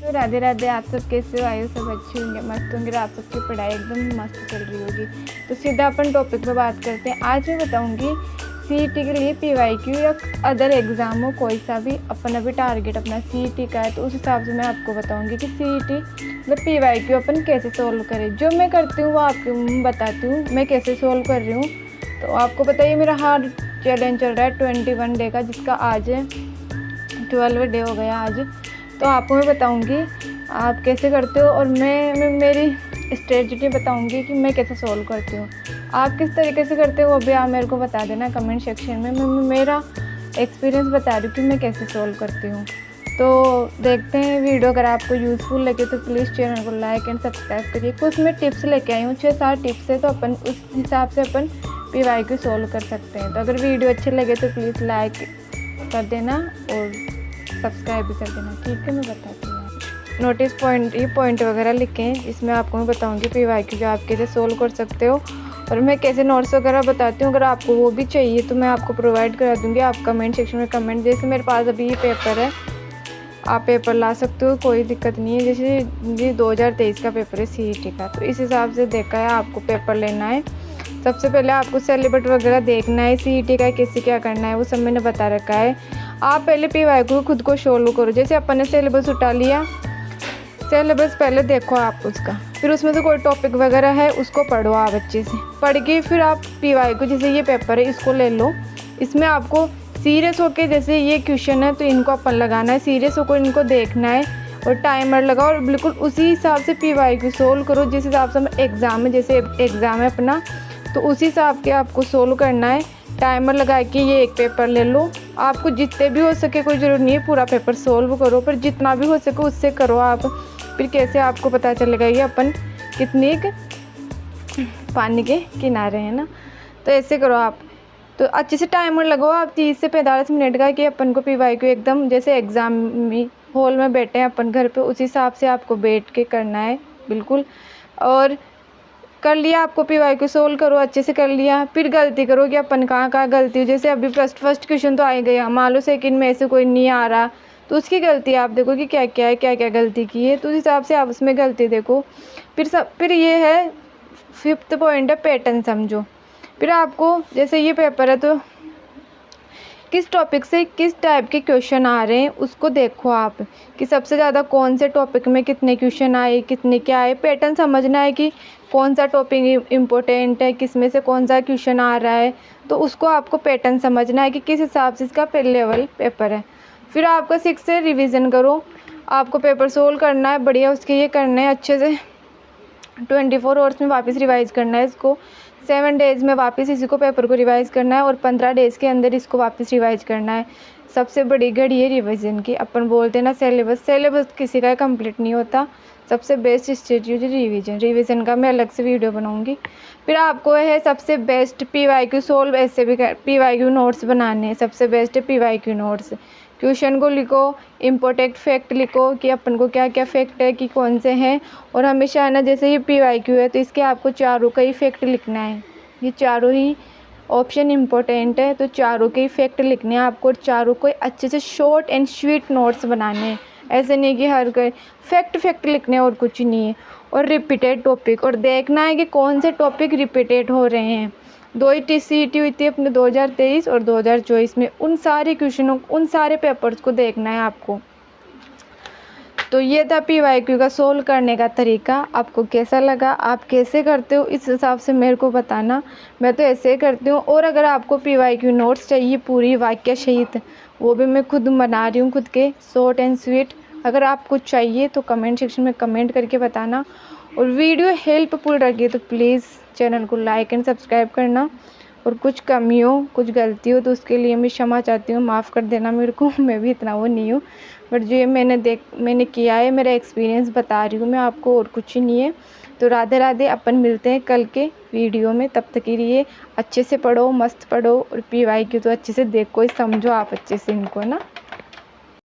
तो राधे राधे। आप सब कैसे हो? आयु सब अच्छे होंगे, मस्त होंगे और आप सबकी पढ़ाई एकदम मस्त चल रही होगी। तो सीधा अपन टॉपिक पे बात करते हैं। आज मैं बताऊंगी सीईटी के लिए पीवाईक्यू या अदर एग्ज़ाम हो कोई सा भी, अपन अभी टारगेट अपना सीईटी का है, तो उस हिसाब से मैं आपको बताऊंगी कि सीईटी मतलब पीवाईक्यू अपन कैसे सोल्व करें। जो मैं करती हूँ वो आपको बताती हूँ मैं कैसे सोल्व कर रही हूँ। तो आपको बताइए मेरा हार्ड चैलेंज चल रहा है 21 डे का, जिसका आज 12 डे हो गया आज। तो आपको मैं बताऊंगी आप कैसे करते हो और मैं मेरी स्ट्रेटजी बताऊंगी कि मैं कैसे सोल्व करती हूँ। आप किस तरीके से करते हो वो भी आप मेरे को बता देना कमेंट सेक्शन में। मैं मेरा एक्सपीरियंस बता रही हूँ कि मैं कैसे सोल्व करती हूँ। तो देखते हैं वीडियो। अगर आपको यूज़फुल लगे तो प्लीज़ चैनल को लाइक एंड सब्सक्राइब करिए। कुछ मैं टिप्स लेके आई हूँ, 6-7 टिप्स है, तो अपन उस हिसाब से अपन पीवाईक्यू सोल्व कर सकते हैं। तो अगर वीडियो अच्छे लगे तो प्लीज़ लाइक कर देना और सब्सक्राइब भी कर देना। ठीक है, मैं बताती हूँ। नोटिस पॉइंट, ये पॉइंट वगैरह लिखें, इसमें आपको मैं बताऊँगी पीवाईक्यू जो आप कैसे सोल्व कर सकते हो और मैं कैसे नोट्स वगैरह बताती हूँ। अगर आपको वो भी चाहिए तो मैं आपको प्रोवाइड करा दूँगी। आप कमेंट सेक्शन में कमेंट, जैसे मेरे पास अभी ये पेपर है, आप पेपर ला सकते हो, कोई दिक्कत नहीं है। जैसे ये 2023 का पेपर है सीईटी का, तो इस हिसाब से देखा है आपको पेपर लेना है। सबसे पहले आपको सिलेबस वगैरह देखना है, सीईटी का कैसे क्या करना है वो सब मैंने बता रखा है। आप पहले पीवाईक्यू खुद को सोल्व करो। जैसे अपन ने सिलेबस उठा लिया, सिलेबस पहले देखो आप उसका, फिर उसमें से कोई टॉपिक वगैरह है उसको पढ़ो आप अच्छे से। पढ़ के फिर आप पीवाईक्यू, जैसे ये पेपर है इसको ले लो। इसमें आपको सीरियस होके, जैसे ये क्वेश्चन है तो इनको अपन लगाना है, सीरियस होकर इनको देखना है और टाइमर लगाओ और बिल्कुल उसी हिसाब से पीवाईक्यू सोल्व करो जिस हिसाब से एग्ज़ाम है। जैसे एग्ज़ाम है अपना, तो उसी हिसाब के आपको सोल्व करना है। टाइमर लगा के ये एक पेपर ले लो। आपको जितने भी हो सके, कोई ज़रूरी नहीं है पूरा पेपर सोल्व करो, पर जितना भी हो सके उससे करो आप। फिर कैसे आपको पता चलेगा ये अपन कितनी पानी के किनारे हैं ना। तो ऐसे करो आप। तो अच्छे से टाइमर लगाओ आप 30 से 45 मिनट का, कि अपन को पीवाईक्यू एकदम जैसे एग्ज़ाम में हॉल में बैठे हैं अपन घर पे, उसी हिसाब से आपको बैठ के करना है बिल्कुल। और कर लिया आपको पीवाईक्यू सोल्व करो, अच्छे से कर लिया। फिर गलती करो कि अपन कहाँ गलती हो। जैसे अभी फर्स्ट क्वेश्चन तो आ ही गया, मान लो सेकंड में ऐसे कोई नहीं आ रहा, तो उसकी गलती आप देखो कि क्या क्या है, क्या क्या गलती की है, तो उस हिसाब से आप उसमें गलती देखो। फिर ये है 5th पॉइंट है पैटर्न समझो। फिर आपको जैसे ये पेपर है तो किस टॉपिक से किस टाइप के क्वेश्चन आ रहे हैं उसको देखो आप, कि सबसे ज़्यादा कौन से टॉपिक में कितने क्वेश्चन आए, कितने क्या आए। पैटर्न समझना है कि कौन सा टॉपिक इम्पोर्टेंट है, किस में से कौन सा क्वेश्चन आ रहा है, तो उसको आपको पैटर्न समझना है कि किस हिसाब से इसका लेवल पेपर है। फिर आपका 6 से रिविज़न करो। आपको पेपर सोल्व करना है बढ़िया, उसके ये करना है अच्छे से। 24 आवर्स में वापस रिवाइज़ करना है इसको, 7 डेज़ में वापस इसी को पेपर को रिवाइज़ करना है और 15 डेज़ के अंदर इसको वापस रिवाइज़ करना है। सबसे बड़ी घड़ी है रिवीजन की। अपन बोलते हैं ना सिलेबस किसी का कंप्लीट नहीं होता। सबसे बेस्ट स्ट्रेटजी रिवीजन का मैं अलग से वीडियो बनाऊंगी। फिर आपको है सबसे बेस्ट पीवाईक्यू सोल्व ऐसे भी पीवाईक्यू नोट्स बनाने हैं। सबसे बेस्ट है पीवाईक्यू नोट्स। क्वेश्चन को लिखो, इम्पोर्टेंट फैक्ट लिखो कि अपन को क्या क्या फैक्ट है कि कौन से हैं। और हमेशा है ना, जैसे ये पीवाईक्यू है तो इसके आपको चारों का ही फैक्ट लिखना है। ये चारों ही ऑप्शन इम्पोर्टेंट है, तो चारों के ही फैक्ट लिखने हैं आपको। चारों को अच्छे से शॉर्ट एंड स्वीट नोट्स बनाने हैं। ऐसे नहीं कि हर कोई फैक्ट लिखने और कुछ नहीं है। और रिपीटेड टॉपिक, और देखना है कि कौन से टॉपिक रिपीटेड हो रहे हैं। 2 ही सीईटी हुई थी अपने 2023 और 2024 में। उन सारे क्वेश्चनों, उन सारे पेपर्स को देखना है आपको। तो ये था पीवाईक्यू का सोल्व करने का तरीका। आपको कैसा लगा, आप कैसे करते हो, इस हिसाब से मेरे को बताना। मैं तो ऐसे ही करती हूँ। और अगर आपको पीवाईक्यू नोट्स चाहिए पूरी वाक्य सहित, वो भी मैं खुद बना रही हूँ, खुद के शॉर्ट एंड स्वीट। अगर आपको चाहिए तो कमेंट सेक्शन में कमेंट करके बताना। और वीडियो हेल्पफुल लगी तो प्लीज़ चैनल को लाइक एंड सब्सक्राइब करना। और कुछ कमी हो, कुछ गलती हो तो उसके लिए मैं क्षमा चाहती हूँ, माफ़ कर देना मेरे को। मैं भी इतना वो नहीं हूँ, बट जो ये मैंने किया है, मेरा एक्सपीरियंस बता रही हूँ मैं आपको, और कुछ ही नहीं है। तो राधे राधे। अपन मिलते हैं कल के वीडियो में, तब तक के लिए अच्छे से पढ़ो, मस्त पढ़ो। और पीवाईक्यू तो अच्छे से देखो, समझो आप अच्छे से इनको ना।